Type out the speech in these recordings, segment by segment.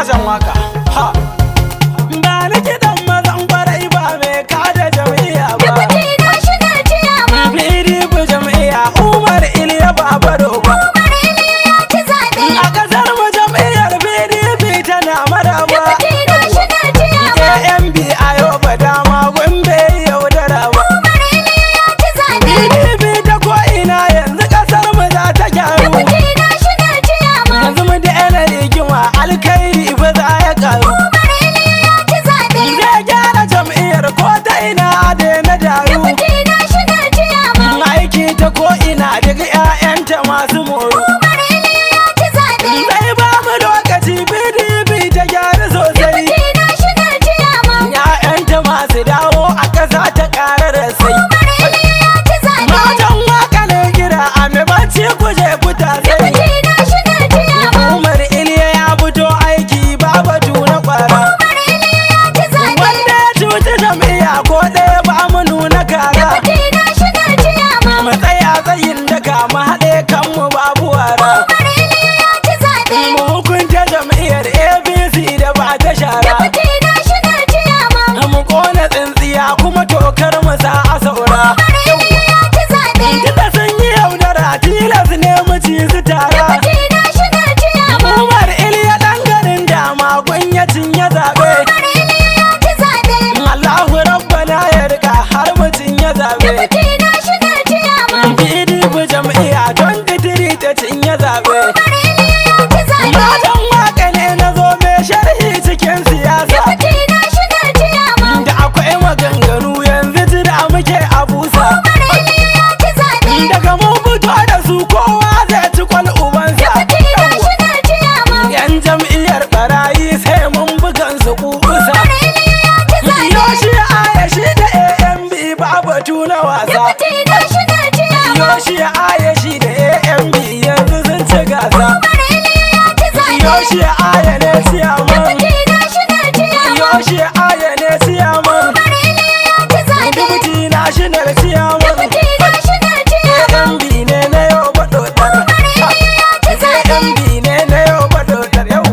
majan waka ha ba ni kiɗan mazan kwarai ba mai kada jam'iyya ba Deputy National Chairman PDP jam'iyya Umar Iliya Babaro ba Umar Iliya ya ci zaɓe. a ƙasar mu jam'iyyar PDP tana maraba Deputy National Chairman AMB a yau ba dama gombe yaudara ba Umar Iliya ya ci zaɓe. PDP ta ko'ina yanzu ƙasar mu za ta gyaru Deputy National Chairman yanzu mu daina rigima alkhairi ba za ya karu Umar Iliya ya ci zaɓe. zai gyara jam'iyyar ko ta ina daina daru Deputy National Chairman aiki ta ko'ina daga 'ya'yanta masu moro Umar Iliya ya ci zaɓe. zai ba mu lokaci PDP ta gyara sosai Deputy National Chairman 'ya'yanta masu dawo a ƙasa ta ƙara da sai Umar Iliya ya ci zaɓe. matan waka ne kira a mabanci kuje kuta sai Deputy National Chairman Umar Iliya ya fito aiki ba batu na kwara Umar Iliya ya ci zaɓe. wanda ya cuci jam'iyya ko ɗaya ba mu nuna kara Deputy National Chairman mu tsaya tsayin daga mu haɗe kanmu babu wara Umar Iliya ya ci zaɓe. mu hukunta jam'iyyar APC da ba ta shara Deputy National Chairman mu kona tsintsiya kuma tokar mu sa a saura Umar Iliya ya ci zaɓe. tunda sun yi yaudara tilas ne mu ci su tara Deputy National Chairman Umar Iliya ɗan garin dama ya cinye zaɓe Umar Iliya ya ci zaɓe. Allahu rabbana ya rika har mu cinye zaɓe Deputy National Chairman PDP jam'iyya 23 ta cinye zaɓe Umar Iliya ya ci zaɓe. matan waka ne na zo mai sharhi cikin siyasa Deputy National Chairman da akwai maganganu yanzu jira muke a busa Umar Iliya ya ci zaɓe. daga mun fito da su kowa zai ci kwal ubansa Deputy National Chairman yan jam'iyyar barayi sai mun bugan su kusa Umar Iliya ya ci zaɓe. yoshi aya shi da AMB ba batu na wasa Deputy National Chairman yoshi aya shi da AMB yanzu sun ci gasa Umar Iliya ya ci zaɓe. yoshi aya ne siyaman Deputy National Chairman yoshi aya ne siyaman Umar Iliya ya ci zaɓe. dubuti national siyaman Deputy National Chairman AMB ne na yau baɗoɗar Umar Iliya ya ci zaɓe. AMB ne na yau baɗoɗar yau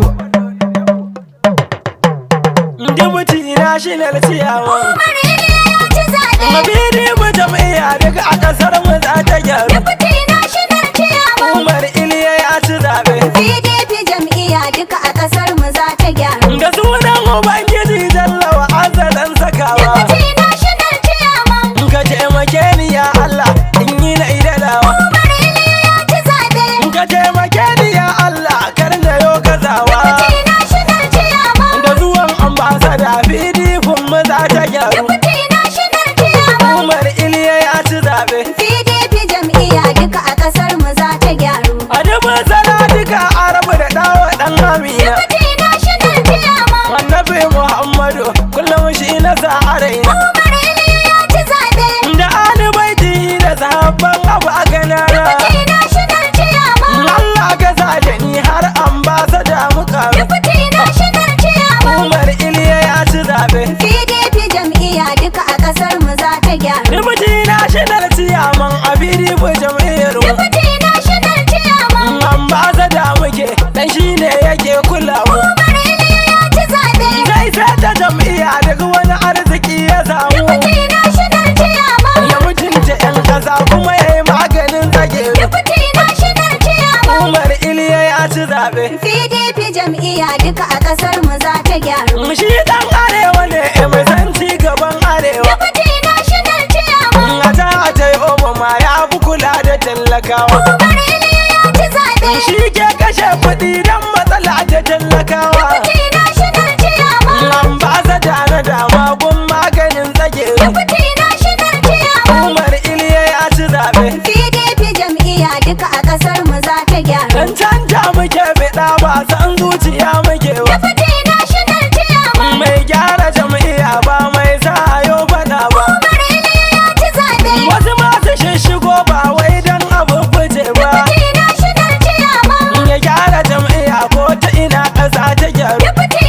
dubuti national siyaman Umar Iliya ya ci zaɓe. mabidi mu jam'iyya daga a ƙasar mu za ta gyaru Deputy National Chairman Umar Iliya ya ci zaɓe PDP jam'iyya duka a ƙasar mu za ta gyaru. da sunan ubangiji jalla wa azalan sakawa Deputy National Chairman ka taimake ni ya Allah in yi na idalawa Umar Iliya ya ci zaɓe. ka taimake ni ya Allah kar na yo gazawa Deputy National Chairman da zuwan ambasada PDP mu za ta gyaru Deputy National Chairman Umar Iliya ya ci zaɓe PDP jam'iyya duka a ƙasar mu za ta gyaru. a dubin salatika arabu da dawa dan amina Deputy National Chairman annabi Muhammadu kullum shi na sa a raina Umar Iliya ya ci zaɓe. da ali baiti da sahabban abu a ganara Deputy National Chairman Allah ka sa da ni har ambasada mu karu Deputy National Chairman Umar Iliya ya ci zaɓe PDP jam'iyya duka a ƙasar mu za ta gyaru. Dubuti national ciyaman a PDP jam'iyyar mu Deputy National Chairman ambasada muke dan shi ne yake kula mu Umar Iliya ya ci zaɓe. zai sata jam'iyya daga wani arziki ya samu Deputy National Chairman ya mutunta 'yan ƙasa kuma ya yi maganin tsageru Deputy National Chairman Umar Iliya ya ci zaɓe PDP jam'iyya duka a ƙasar mu za ta gyaru. shi dan arewa ne mai san ci gaban arewa Deputy National Chairman a ta yi obama ya fi kula da tallakawa Umar Iliya ya ci zaɓe. shi ke kashe kuɗi don matsala ta tallakawa Deputy National Chairman ambasada na dama gun maganin tsageru Deputy National Chairman Umar Iliya ya ci zaɓe PDP jam'iyya duka a ƙasar mu za ta gyaru. dan canja muke biɗa ba san zuciya muke ba Deputy National Chairman mai gyara jam'iyya ba mai sa yo faɗa ba Umar Iliya ya ci zaɓe. wasu masu shishigo ba wai dan abu fice ba Deputy National Chairman ya gyara jam'iyya ko ta ina ƙasa ta gyaru Deputy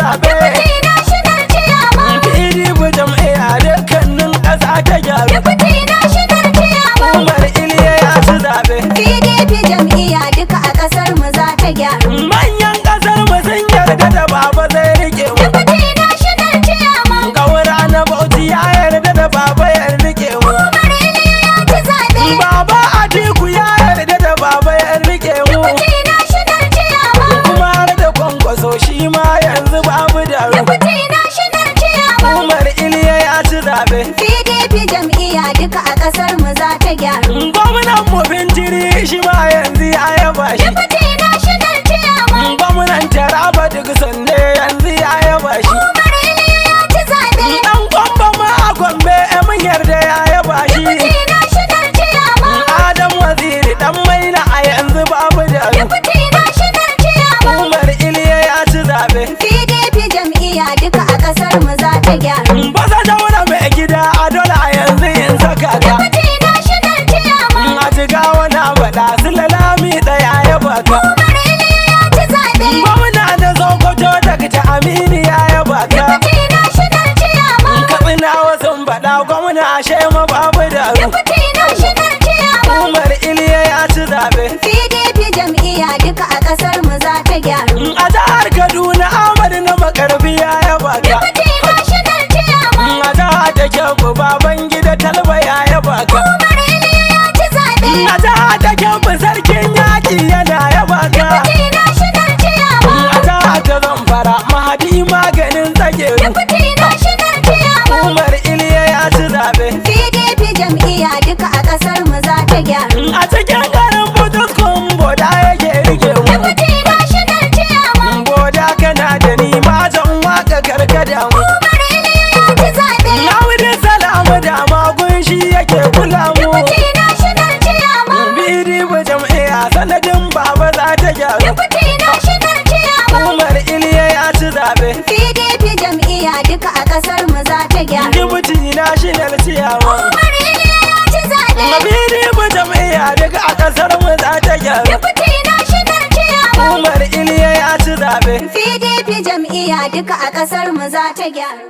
zaɓe. Deputy National Chairman. PDP jam'iyya dukkanin ƙasa ta gyaru. Deputy National Chairman. Umar Iliya ya ci zaɓe. PDP jam'iyya duka a ƙasar mu za ta gyaru. Manyan ƙasar mu sun yarda da baba zai rike mu. Deputy National Chairman. Gawara na Bauchi ya yarda da baba ya rike mu. Umar Iliya ya ci zaɓe. Baba Atiku ya yarda da baba ya rike mu. Deputy National Chairman. Kuma har da Kwankwaso shi ma yanzu babu daru. Deputy National Chairman. Umar Iliya ya ci zaɓe. PDP jam'iyya duka a ƙasar mu za ta gyaru. Gwamnan mu Bintiri shi ma yanzu ya yaba shi. Deputy National Chairman. Gwamnan Taraba duk sande yanzu ya yaba shi. Umar Iliya ya ci zaɓe. Dan Kwamba ma a Gombe mun yarda ya yaba shi. Deputy National Chairman. Adam Waziri dan Maina a yanzu babu daru. Deputy National Chairman. Umar Iliya ya ci zaɓe. PDP jam'iyya duka a ƙasar mu za ta gyaru. Basa daura mai gida a dole a yanzu in saka ka. Deputy National Chairman. A jiga wani faɗa su lalami ɗaya ya baka. Umar Iliya ya ci zaɓe. Gwamna da Sokoto daga ta Aminu ya yaba ka. Deputy National Chairman. Katsina wasu faɗa gwamna Shema babu daru. Deputy National Chairman. Umar Iliya ya ci zaɓe. PDP jam'iyya duka a ƙasar mu za ta gyaru. A jihar Kaduna Ahmad na Makarfi ya yaba ka. Deputy National Chairman. A jihar da Kebbi Babangida Talba ya yaba ka. Umar Iliya ya ci zaɓe. A jihar da Kebbi Sarkin Yaƙi yana yaba ka. Deputy National Chairman. A jihar da Zamfara Mahadi maganin tsageru. Deputy National Chairman. Umar Iliya ya ci zaɓe. PDP jam'iyya duka a ƙasar mu za ta gyaru. A cikin garin Butuskun Boda yake rike mu. Deputy National Chairman. Boda kana da ni matan waka karkada mu. Umar Iliya ya ci zaɓe. Nawudin Salamu da magun shi yake kula mu. Deputy National Chairman. PDP jam'iyya sanadin baba za ta gyaru. Deputy National Chairman. Umar Iliya ya ci zaɓe. PDP jam'iyya duka a ƙasar mu za ta gyaru. Deputy National Chairman. Umar Iliya ya ci zaɓe. PDP jam'iyya daga a ƙasar mu za ta gyaru. Deputy National Chairman. Umar Iliya ya ci zaɓe. PDP jam'iyya duka a ƙasar mu za ta gyaru.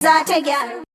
Za ta gyaru.